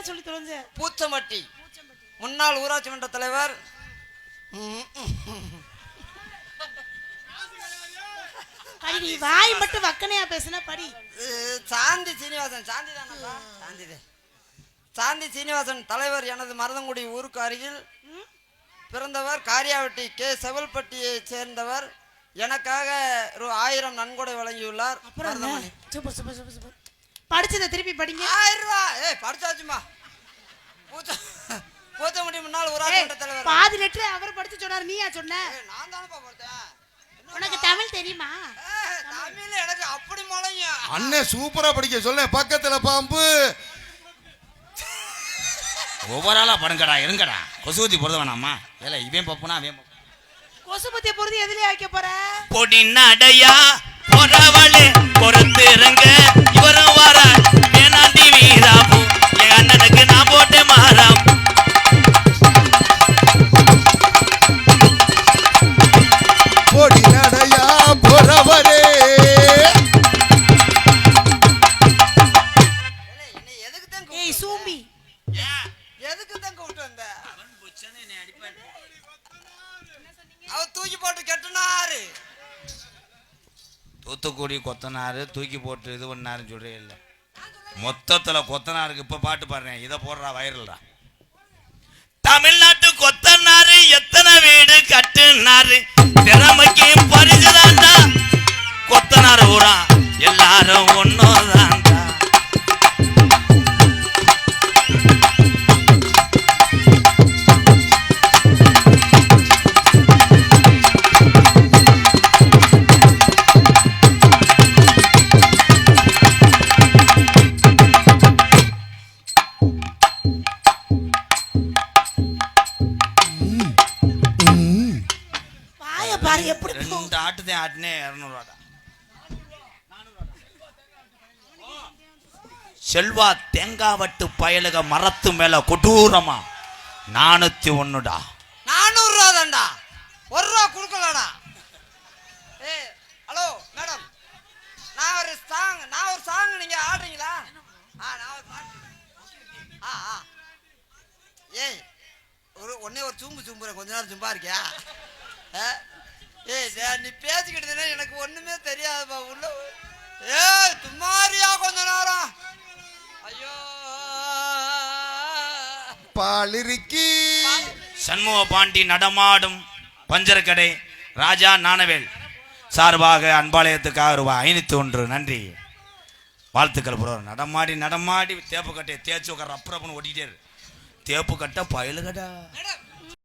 சொல்லி தொலைஞ்ச? பூச்சம்பட்டி முன்னாள் ஊராட்சி மன்ற தலைவர் படி, வாய் மட்டும் வக்கனையா பேசுனா படி. சாந்தி சீனிவாசன். சாந்தி சீனிவாசன் தலைவர் எனது மருதங்குடி ஊருக்கு அருகில் பிறந்தவர். காரியாவட்டி கே செவல்பட்டியை சேர்ந்தவர். எனக்காக 1000 நன்கொடை வழங்கியுள்ளார். படிச்சதை திருப்பி படிங்க. 1000 ரூபாய் படிச்சாச்சுமா. பூச்சம்பட்டி முன்னாள் ஊராட்சி மன்ற தலைவர். பாதி லெட்டர் அவர் படிச்சு சொன்னார், நீயா சொன்ன? நான் தானப்பா படிச்சேன். உனக்கு தமிழ் தெரியுமா? தமிழ் எனக்கு அப்படி முளையும். அண்ணே சூப்பரா படிக்க சொல்ல. பக்கத்துல பாம்பு. ஒவ்வொரு ஆளா படுங்கடா இருங்கடா. கொசுபத்தி பொறுத்த வேணாமா? ஏல இவன் பப்புனா அவன் கொசுபத்திய பொறுத்து எதுலயே வைக்க போற? பொடி நடையா பொறவளே பொறுத்திருங்க இவரும் வர வேணாண்டி வீராப்பு என் அண்ணனுக்கு நான் போட்டு மாறாம். பொடி நடையா பொறவரே. ஏய் சூம்பி, எதுக்கு தான் கூப்பிட்டு வந்த? அவர் தூக்கி போட்டு கெட்டுனாரு. தூத்துக்குடி கொத்தனாரு தூக்கி போட்டு இது பண்ணாருன்னு சொல்றே இல்ல. மொத்தத்துல கொத்தனாருக்கு இப்ப பாட்டு பாடுறேன், இதை போடுறா வைரல்டா. தமிழ்நாட்டு கொத்தனாரு எத்தனை வீடு கட்டுனாரு, திறமைக்கு பரிசுதான்டா கொத்தனாரு ஊரா எல்லாரும் ஒன்னோதான்டா. ஆட்டுனே 200 ரூபாடா. செல்வா தேங்காவட்டு பயலுக மரத்து மேல கொடூரமா 401டா. 400 ரூபா தான்டா. 1 ரூபா கொடுக்கலடா. ஹலோ மேடம், நான் ஒரு சாங் நீங்க ஆடுறீங்களா? நான் ஒரு பாட்டு. ஏய் ஒன்னே ஒரு சும்புற கொஞ்ச நேரம் சும்பா இருக்கியா? நீ பேசிக்கிட்டதுன்னா எனக்கு ஒண்ணுமே தெரியாதுப்பா. உள்ள தும்மாரியா கொஞ்ச நேரம். ஐயோ பாலிருக்கி. சண்முக பாண்டி நடமாடும் பஞ்சரக்கடை ராஜா நாணவேல் சார்பாக அன்பாலயத்துக்காக ₹501 நன்றி வாழ்த்துக்கள் ப்ரோ. நடமாடி தேப்பு கட்டையை தேய்ச்சி உட்கார அப்புறம் ஓட்டிக்கிட்டே தேப்பு கட்ட பயலுகடா.